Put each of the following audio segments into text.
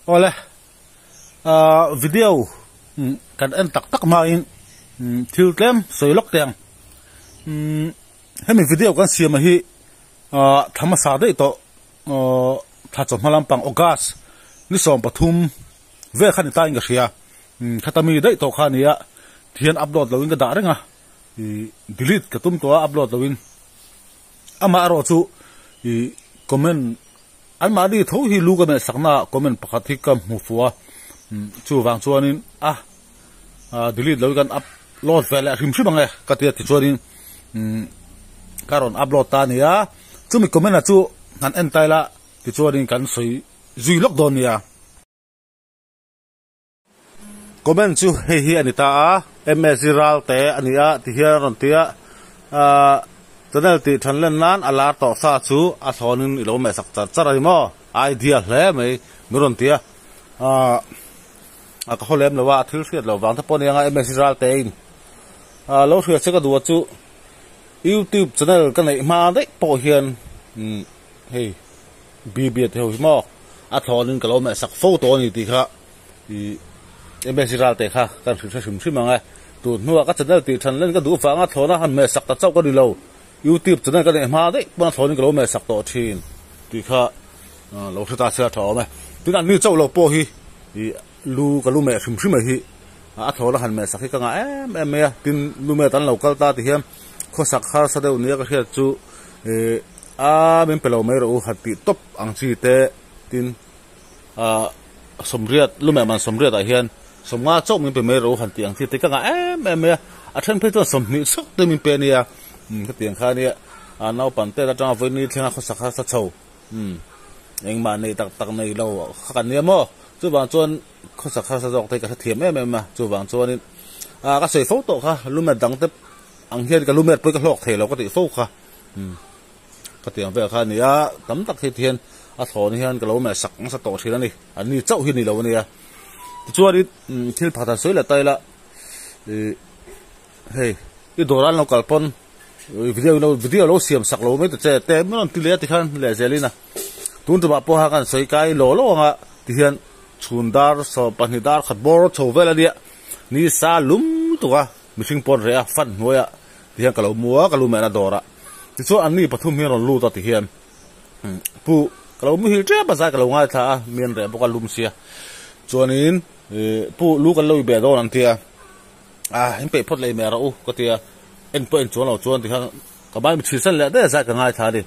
ole video kan en tak tak ma in thil tlem soilok teng hemi video kan siam hi thama sa dei to tha chom halam pang August ni som pathum ve khan ta inga khia khatami dei to khania thian upload loin ka da renga delete ka tum to upload loin ama ro chu comment an ma di tho hi lu ka me sakna comment pakhat hi kam hu fuwa chu wang chuanin delete lo kan upload vela hrim hrim ange ka ti chuanin karon upload ta nia chumi comment chu han en taila ti chuanin kan soi zui lok don nia comment chu hi anita ms ral te ania ti hian ron tia channel ti thanlen nan ala to sa chu a thonin ilo me sak charai mo idea hle mai miron tia a ka holem lawa thil hriat lo wang ta pon anga ms ral te in lo hriat che ka du chu YouTube channel kan nei ma dei po hian hey bb te ho mo a thonin ka lo me sak photo ni ti kha ms ral te kha kan hrim anga tu nuwa ka channel ti thanlen ka du fanga thona han me sak ta chau ka di lo YouTube channel kan nei ma dei pon thonin ka lo me sak to thin ti kha lo thata sa tho me tin an ni chau lo po hi lu ka lu me hrim hi a thola han me sak hi ka nga em tin lu me tan local ta ti hiam kho sak khar sa deu nia ka hriat chu men pelo me ro hati top ang chi te tin somriat lu me man somriat a hian somnga chau min pe me ro han ti ang chi te ka nga em a then pe to som ni sok te min pe nia ka tiang kha nia nau pan te ra tang voi ni thenga kho sak khar sa chau eng ma nei tak nei lo khan nia mo chu bang chuan kho sak khar sa jok te ka thiam ma chu bang chuan ka sei photo kha lu me dang te ang hian ka lumet poi ka hlok thelo ka ti fo kha ka tiang ve kha nia tam tak hi thian a thon hian ka lo me sak sa to thila ni an ni chau hi ni lo nia chuari thil phata soila taila hey i doran lo kalpon video lo siam sak lo me te te mon ti le ti khan le zelina tun tu ba po ha kan soi kai lo nga ti hian chundar so panidar khatbor chowela dia ni sa lum tuwa missing pon rea fan hoya tiang kalau mua kalau mana dora tiso ani pathum hian ron lu ta ti hian pu kalau mu hi tre ba kalau ngai tha mien re boka lum sia chuanin pu lu kan lo be don an tia in pe phot le me ra u ko tia en po en chuan lo chuan ti khan ka bai mi chisan le de za ka ngai tha di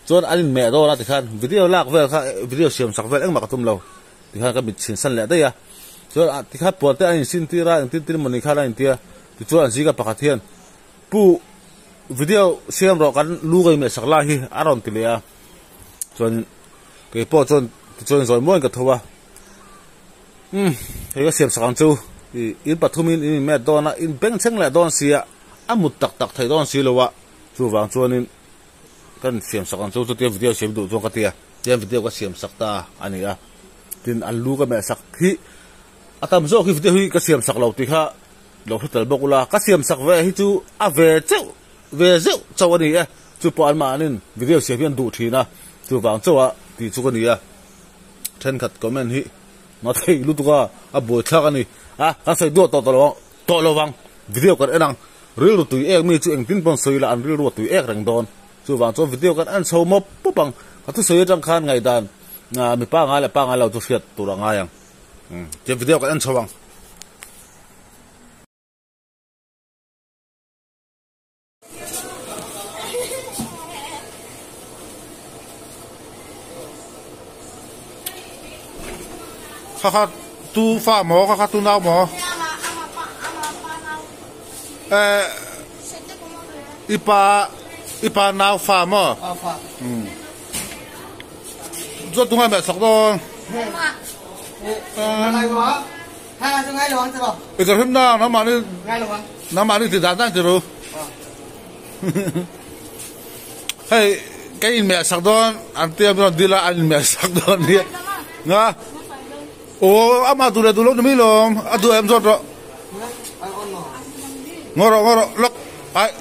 chuan an me do na ti khan video lak vel kha video siam sak vel eng ma ka tum lo ti khan ka mi chisan le de ya chuan ti kha po te an sin ti ra tin moni kha la in tia ti chuan ji ka pakhat hian pu video siam ro kan lu gai me sakla hi aron ti le a chuan ke po chuan zoi moi ka thowa he ka siam sakang chu in pathumin in me dona in beng cheng le don sia amut tak thai don si lowa chu wang chuanin kan siam sakang chu te video siam du chu ka tia te video ka siam sakta ani a tin an lu ka me sak hi atam zo ki video hi ka siam sak lo ti kha lo hotel bokula ka siam sak ve hi chu a ve zeu chawani e chu po an ma nin video siam du thina chu wang chawa ti chu ka ni a then khat comment hi ma thei lu tu ka a bo thak ani ka sai do to lo wang video kan enang ril ru tu ek mi chu eng tin pon soi la an ril ru tu ek rang don chu wang cho video kan an chho mo pupang ka tu soi jang khan ngai dan mi pa nga lo tu fiat tu ra nga yang je video kan an chawang kha tu fa mo kha tu nau mo ipa nau fa mo zo tu hai me sak don ngay lo ha cho ngay lo chứ đâu cái hôm nào nó mà đi ngay lo nó mà đi thì dán dán chứ đâu hay cái in mẹ sak don anh tiêm don đi là anh mẹ sak don đi nga ama tu le tu lo mi lo adu em zot ro ngoro lok ai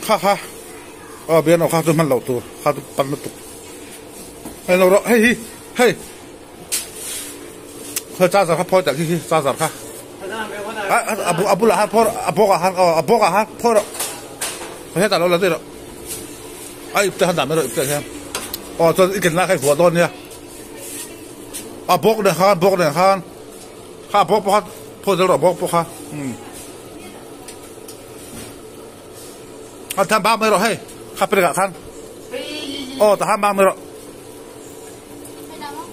kha bên nào kha tu man lo tu kha tu pan tu hay lâu rồi hay hay hơi cha giờ khát phơi tại khi cha giờ khát abu là hát phơi abu là hát phơi rồi hết tại lâu là thế rồi ai tới hắn đảm rồi tới xem cho ít cái nào cáiหัว ต้น เนี่ยbốc này han ha bốc phơi rồi bốc ha tham bang mới rồi hay khátไปกับkhăn ta tham bang mới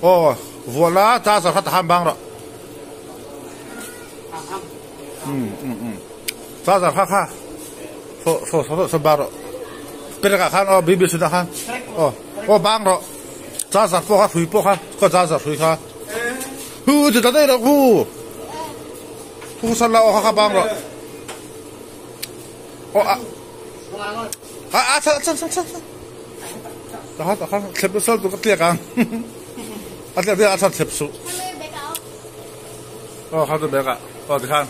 rồi voilà ta sẽ khát tham bang rồi ta sẽ khát số ba rồiไปกับkhăn bibi sudah khăn bang rồi ta sẽ phô khát phơi phô khát có ta sẽ phơi khát chỉ ta đây rồi sân lao khát bang rồi san đó xếp số tụi cái tiệc ăn tiệc ăn xếp số how to bake thì khăn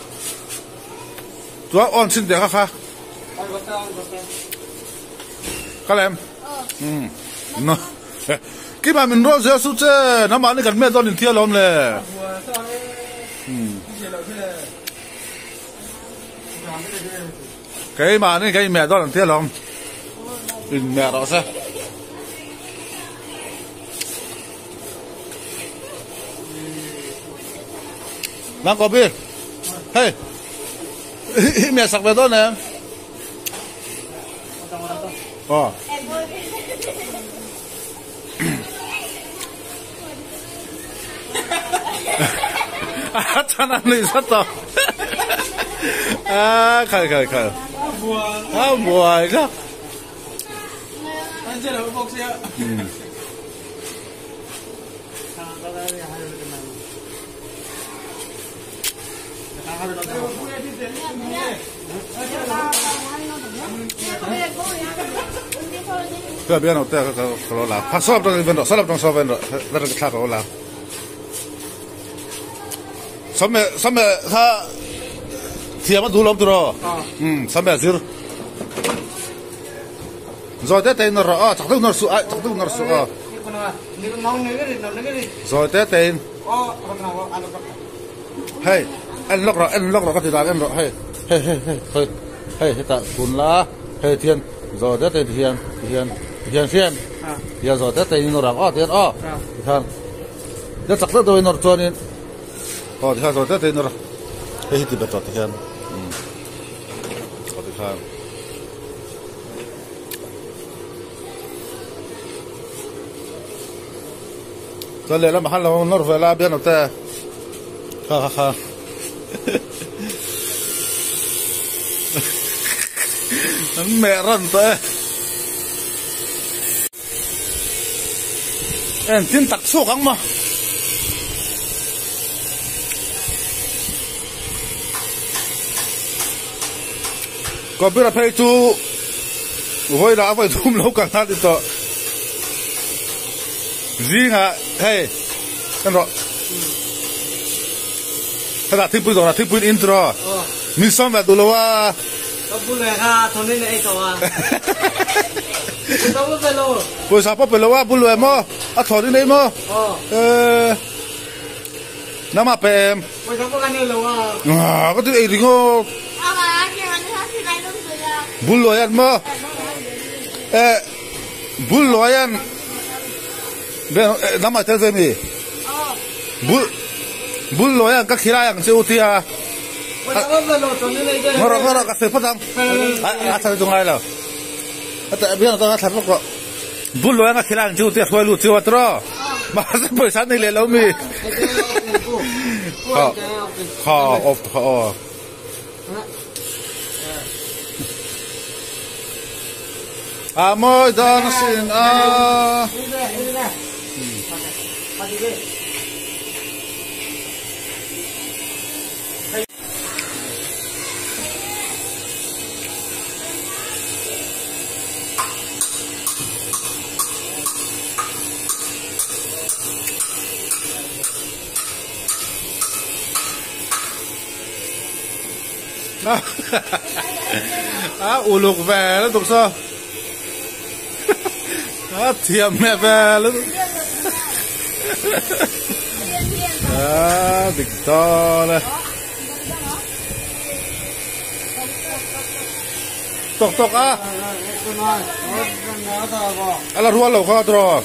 chúa on xin tiệc khá các em nó cái mà mình nói giờ số chứ nó mà nó cần mấy đôi liền thiêu lắm nè cái mà này cái mẹ đó làm thế lòng mẹ đó sao mang có biết hey mẹ sạc về đó nè chân ăn đi rất to khởi buồn đó anh chưa được bốc xe cái bên nào tới cái là phát sốt trong bên đó sốt trong sốt bên đó đó là cái khác đó là sớm mẹ ha thì mà đủ lắm rồi sớm mẹ zir rồi tới tên rồi chắc đâu nó sụt rồi tới tên hey anh lóc rồi có thể làm em rồi hey ta cuốn lá hey thiên rồi tới tên thiên xem rồi tới tên nó rằng tiền thằng nó chắc đâu tôi nó cho nên thì rồi tới tên nó hey thì bắt thì thiên thì thằng cho nên là mà hắn là nó về là bên nào ta ha mẹ răn tới em tin tặc số gắng mà có biết là phải chú hồi đã phải thum lâu càng hát đi to gì hả hey cái đó cái là thứ bùi intro mình xong về tụi nó bùi lại ha thằng này này cậu à sao bùi lo bùi sao bùi lo bùi lại mà thằng này mà nắm mà bèm bùi sao cái này lo có thứ gì không bùi lại ăn mà bùi lại ăn nắm mà chơi gì mi bùi lại ăn các khía ăn siêu thì ngora ka se patang asa tu ngai la ata biar ta thar lok bul lo nga khilang ju te khoi lu chu atro ma se paisa nei le lo mi ha of moi dan sin uluk về nó tục sao thiềm mẹ về nó địch to này tộc tộc à là rùa lẩu kho rồi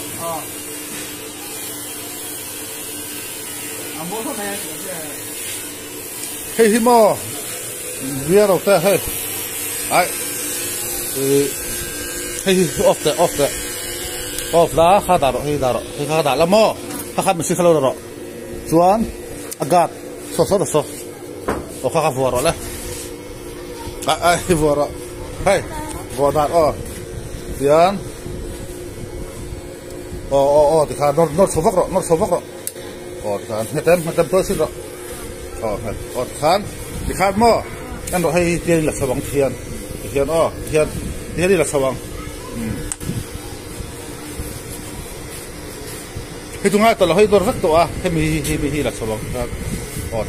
hey hi mo bia đâu ta hey ai hey off đó khá đà rồi khá đà lắm mo khá mình xin khá lâu rồi chuan agat so khá vừa rồi đấy ai vừa rồi hey vừa đạt tiền thì khá nó số vóc rồi thì khá hết tem tôi xin rồi thì khá mo anh rồi hay tiền là sao bằng tiền đi là sao bằng khi chúng ta là hơi đôi rất to hay mi là sao bằng thì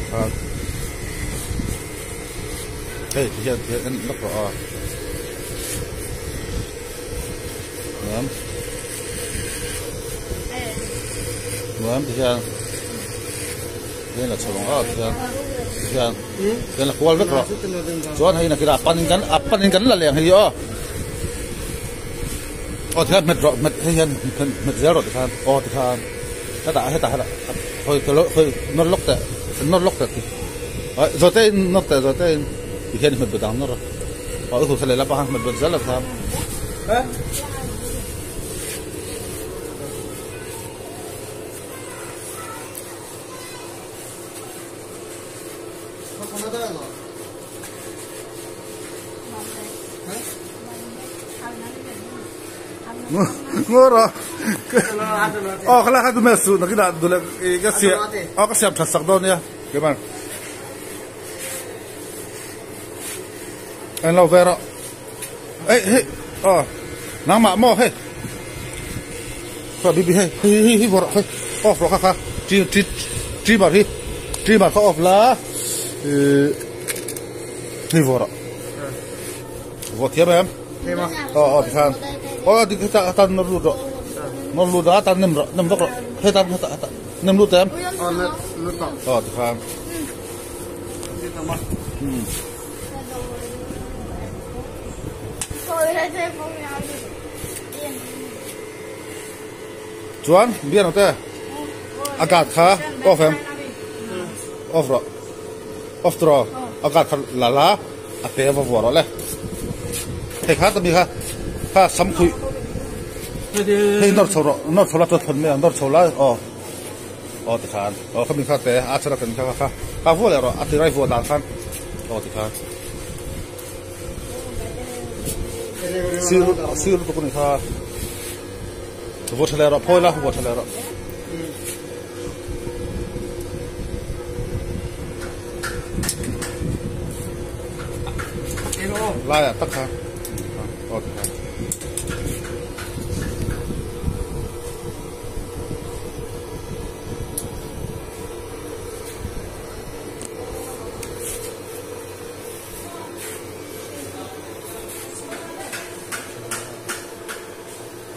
hey thì anh lắc rồi thì đây là sao bằng đây là qual rất rồi cho hay là cái appan cắn là liền hay gì thì mệt rồi mệt hay mệt dễ rồi thì hết đã thôi nó lóc tệ rồi tên nó tệ rồi tên thì hiện mệt bự đắng nó rồi thôi sẽ là bao mệt bự rất là tham ngô rồi cái là hai đứa mẹ sụt nó cái đạn đôi cái xe thật sắc đâu nha các bạn anh lau về rồi hey nắng mạ mò hey thôi đi hey vào rồi off rồi khá tri bảo có off là hey vào rồi vào thiệp em thì sao thì ta nó lụt đó ta nằm vóc rồi hay ta nằm lụt em thì sao chuan biết không thế agat khá off em off rồi agat là ate vào rồi đấy thế khá tầm gì khá sắm khui hey nó sầu là thuần mấy nó sầu là thì khá không mình khá thế cho nó cần khá vô lại rồi thì rai vô đàn khăn thì khá siêu tụi con khá vô thề rồi phôi là vô thề rồi lại tắc khá thì khá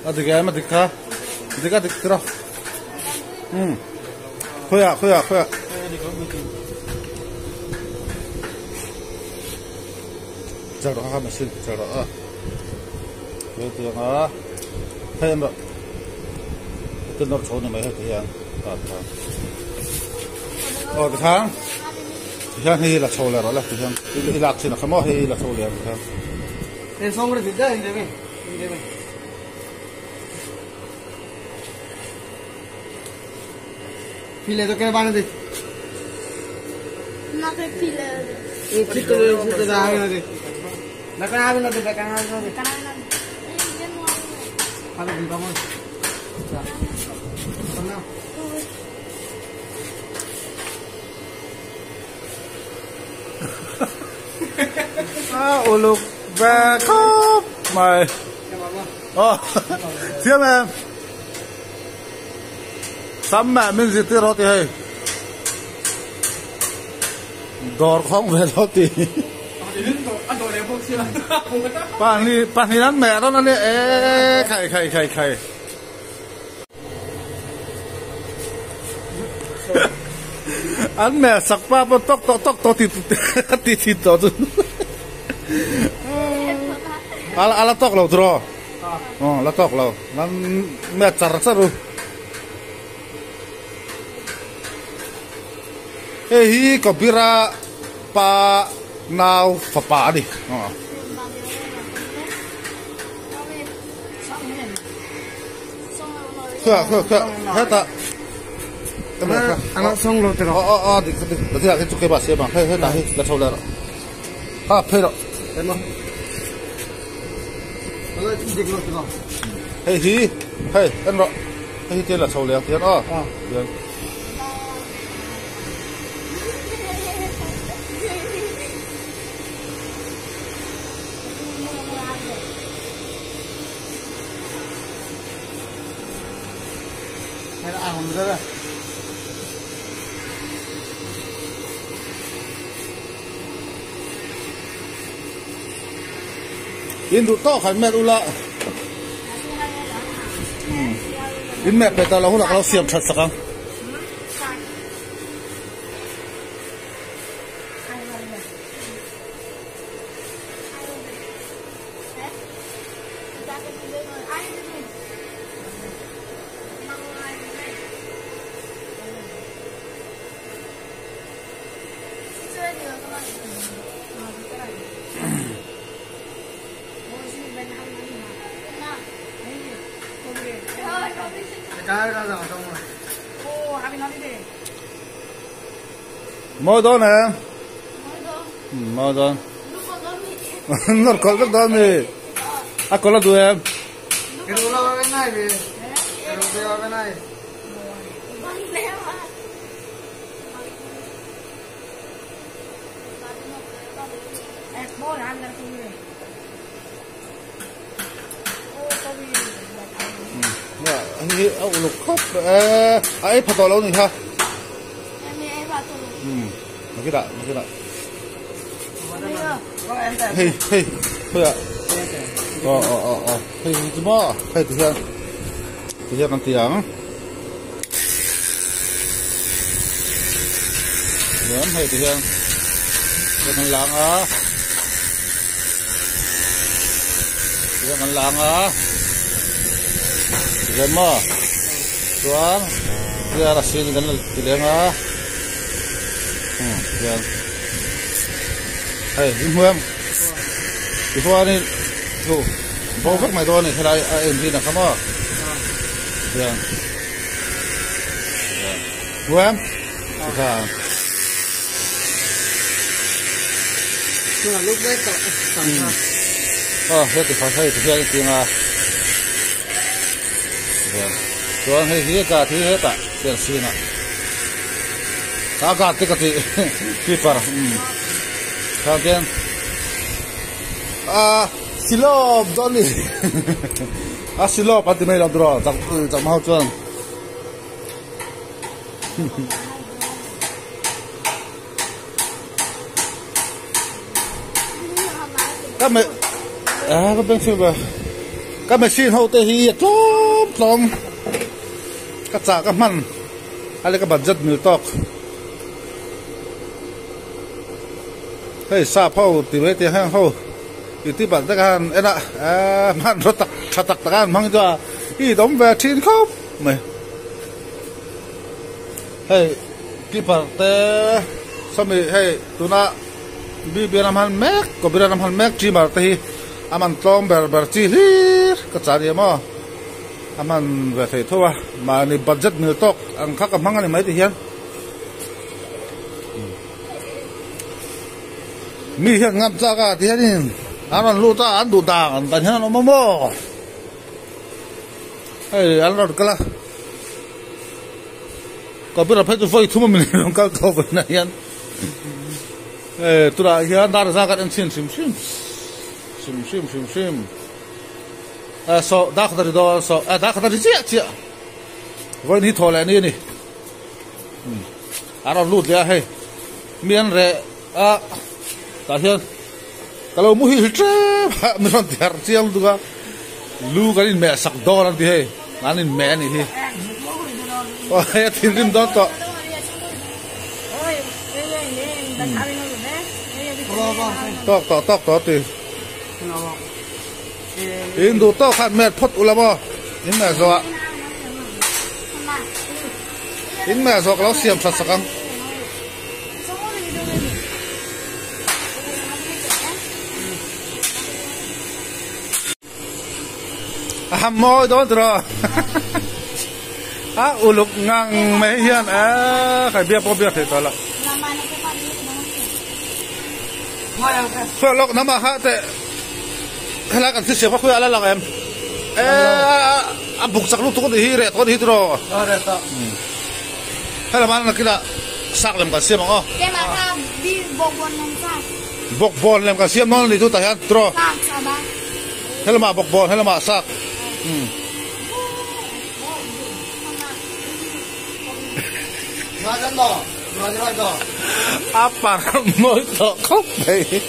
Adiga mà dikha dikra khoya charo ha machine charo rồi thì nó thêm rồi tên nó số này mấy cái hàng thì tháng hay là số rồi là thì tháng đi lạc xin là không hay là số liền tháng nên xong rồi thì đây này pile to क्या बाने दे ना के pile ये चित्त आगे ना दे ना कहाँ आगे ना दे कहाँ आगे ना दे ada di bawah uluk về khóc mày thiêm em sắm mẹ mình gì tiêu thì hay đòn không về đó thì bạn đi ăn mẹ đó nó đi khải anh mẹ sặc ba bữa tóc thì to tu ala tóc lâu rồi la tóc lâu nan mẹ char rồi hi ko bira pa nào phá pa đi hết ta anak song lo tero thì cái chụp cái bát xe mà hết là sau đó à phê rồi em không nó chỉ dịch lo tero anh rồi thế là sau liền thế đó hay là ăn rồi đấy in đủ to khẩn mẹ ula in mẹ ta là hula kalau siam chặt sakang cái ra rồi xong rồi mau đó nè mau đó nó còn rất đó nè à còn là tụi em cái đồ lao bên này về cái đồ lao bên này ông lục khóc ấy phải to lâu này ha cái đại hey thôi ạ hey chứ mà hey thì hiện làm tiếng lớn hey thì hiện cái làng á cái làng á cái mà tuan dia rasanya dengan tidak ngah ya hey himuam before ni tu bau các mày to này thế này em gì là không à ya himuam ha nhưng mà lúc đấy tặng hết thì phải thấy thì tiếng à tuan hay cả thì hết à tiền xin à agak tikati keeper kemudian silo doni silo pati mai lang draw tak mau chuan các mẹ có bên xem về các mẹ xin hậu tê hi lom các cha các man hay các budget mil tok hey sa phao ti ve ti hang ho ti ban ta kan ena man ro tak chatak ta kan mang cho i dom ve thin khop mày hey keeper te sami hey tuna bi biram han mek ko biram han mek chi mar te hi aman tom ber chi hir ka chari ma aman ve thei thowa ma ni budget mil tok ang kha ka mang ani mai ti hian mi hiện ngập ra cả thế thì ăn lô ta ăn đủ đà ăn tận nó mò ấy ăn rồi cái là có biết là phải tôi phơi thua mình không có câu vấn này anh tôi đã hiện đã ra cái anh xin so đã khởi đó so đã khởi đi chị với ní thò lại ní nè ăn rồi lụt ra hay miếng rẻ ta hian kalau mu hi tre mi ron tiar chiam duga lu garin me sak do ran ti he anin me ni hi o he tin rim do to tóc thì in đủ tóc khát mệt phốt ulama in mẹ giọt lão xiêm sạch sạch môi đó rồi uluk ngang mấy hiền phải biết thì thôi là khơi lộc nằm hạ tệ hay là cần thiết sẽ phát khơi ala em bục sạc lúc tôi đi rẻ tôi đi rồi hay là mana kita sạc làm cả xiêm không? Cái mà tham đi bọc bòn làm cả xiêm nó đi tu tahan rồi hay là mà bọc bòn hay là mà sạc apa mau tak kopi?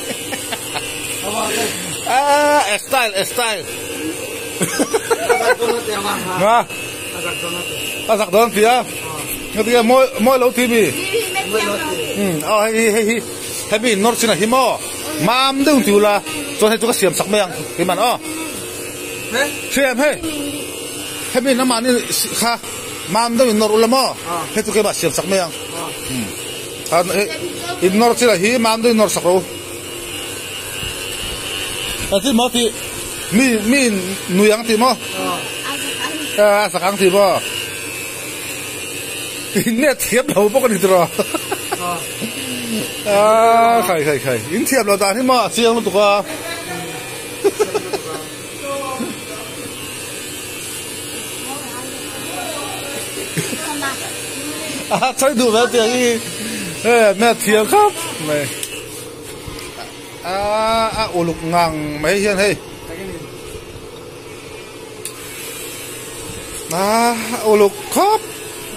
Style. Nah, agak donat ya. Ketika mau laut TV. Tapi nor sini himo, mam dong tulah. Soalnya itu kan siam sak meyang, gimana? Siam tapi nama ni kah. Mam dong nor ulama, itu kayak siam sak meyang. Nor sini hi mam dong nor sakro. Nanti mau ti min nuyang ti mo. Sekarang ti mo. Ini tiap lau bukan itu loh. Kai. Ini tiap lau tadi mo siang lu tuh kah. Saya dulu nanti lagi. Mẹ tiap kah. Uluk ngang mấy hiền hay uluk khóc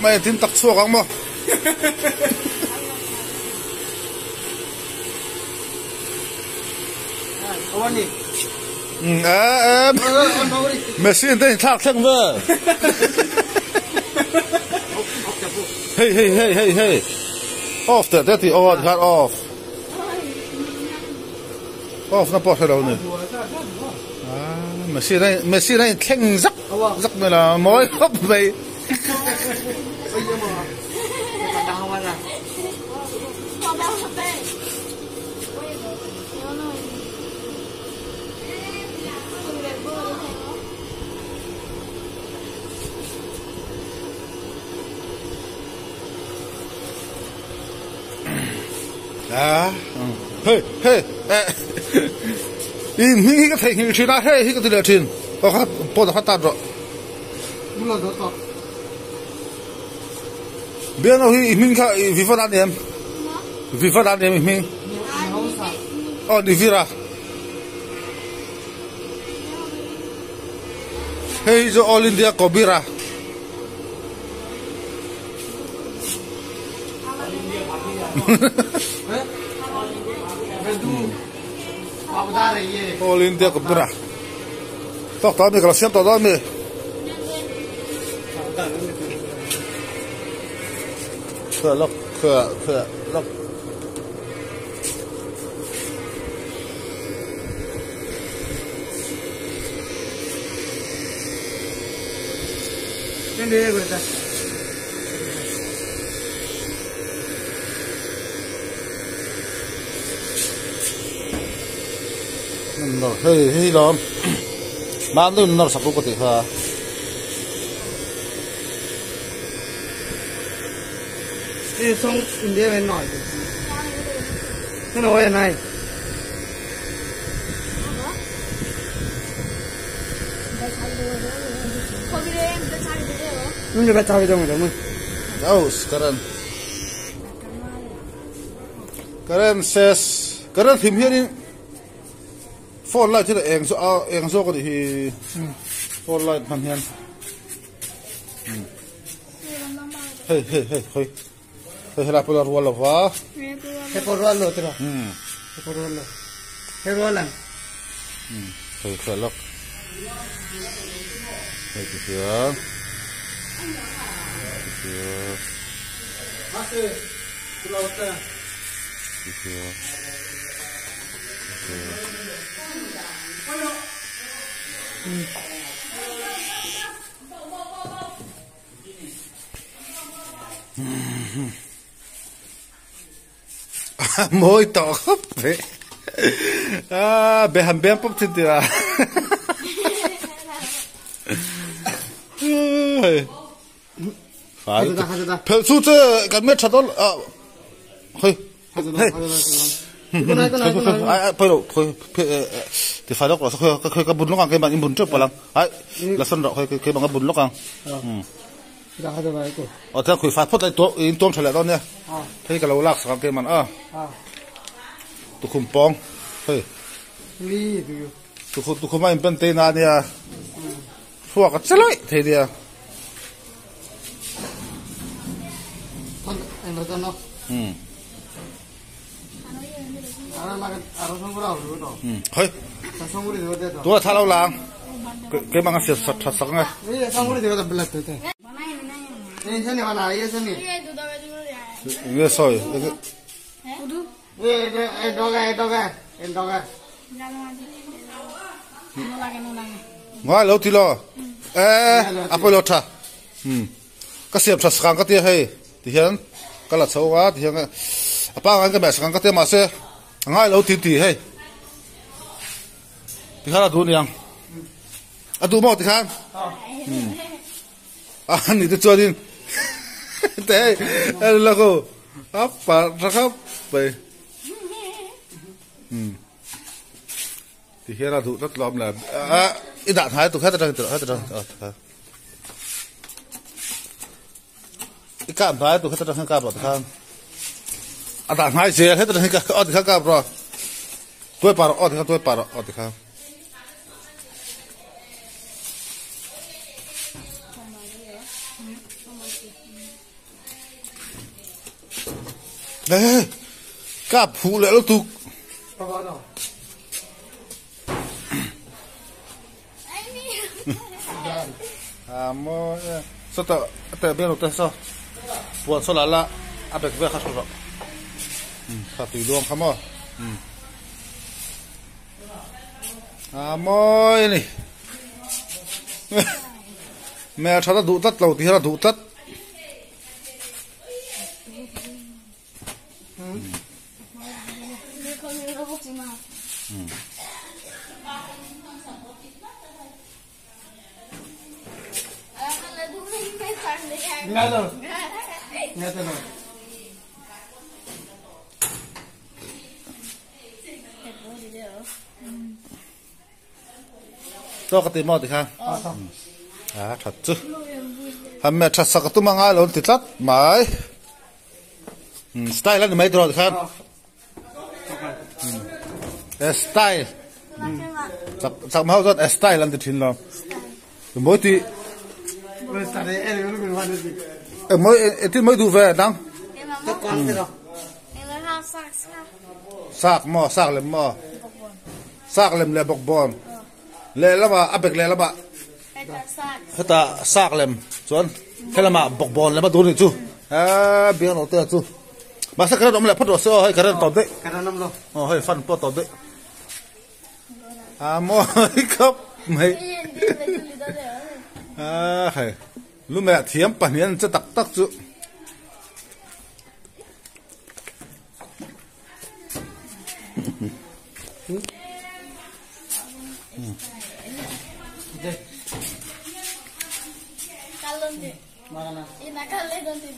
mày tin tặc xua không mà em mày xin tên thác thằng vợ hey off that thì got off na po sa daw ni. Messi na keng zak nila moy hop bay. Hey. Ini cái thằng hình na hey cái từ trên, có hát bỏ được hát tạt rồi. Bây giờ mình cái vi phạm anh em mình. Đi vira. Hey jo All India Kobira. All India Kobira. Tok tao mi kalau siap tao mi. Lok. Ini dia berita. Hey lom. Mandu nor sapu putih ha. Ini song India main noy. Kan oya nai. Nun juga cari dong kamu. Oh, keren tim ini phone light itu yang so kau di phone light manian. Hey, lapor wala va. Heporwalo tera. Heporwalan. Hey, kelak. Hey, kia. Masih, kelautan. Môi tỏ khóc vậy. Bé hầm bé bốc trên tìa. Phải. Phải su chứ cái mét chặt đó. Hơi. Bây giờ thì phải lúc là khơi cái bún lúc cái bạn bún trước vào lăng. Ấy là sân rồi cái bằng cái bún lúc lăng. Thế khơi phát phốt lại tôm trở lại đó nha. Thế cái lâu lạc sang cái màn tụ khum pong. Hey. Tụ khum mai bên tây na nha. Phua cái chết lại thế đi à. Hey. Tua thà lâu lang. Cái bằng cái sạt sạt ngay. Nghe soi. Ngoài lâu thì lo. Apa lo tha. Cái siệp sạt sang cái tia hay. Thì hiện cái là xấu quá thì hiện apa cái mẹ sang cái tia mà se. Ngay lâu thì hay. Thì khá là đủ nhang. Đủ một thì khang. Anh đi chơi đi. Thế là cô apa rakap vậy. Thì hiện là đủ rất lắm là ít đạn hai tụi hết rồi. Ít cam hai tụi hết rồi hết cam rồi khang. Đạn hai xe hết rồi hết cam rồi. Tôi bảo thì khang. Đấy, cả phụ lẽ lúc tục. Mà sao ta biết được sao? Buồn sao là áp lực về khát rồi. Khát tùy luôn không à? Môi này. Mẹ cháu đã đủ tất lâu thì là đủ tất. Nghe rồi. Nghe rồi. Cho cái tiền mò thì khang. Thật chứ. Hàm mẹ chặt sạc tụi mang ai luôn thì chắc mãi. Style là mấy rồi thì khang. Style. Chắc máu rất style là thì lo. Mỗi thì mới đủ về đang. Sạc lem bọc bon. Lẹ lắm à, áp lẹ lắm à. Hết ta sạc lem, chuẩn. Thế là mà bọc bon lem mà đủ rồi chú. Biếng nó tê chú. Mà sao cái đó lại phát đồ sơ hay cái đó tổn đấy. Cái đó năm rồi. Hay phân phát tổn đấy. Mỗi cấp mấy. Hay. Lúc mẹ thiếm bản nhân sẽ tắc chứ. Kalon deh. Mana? Ini kalon deh.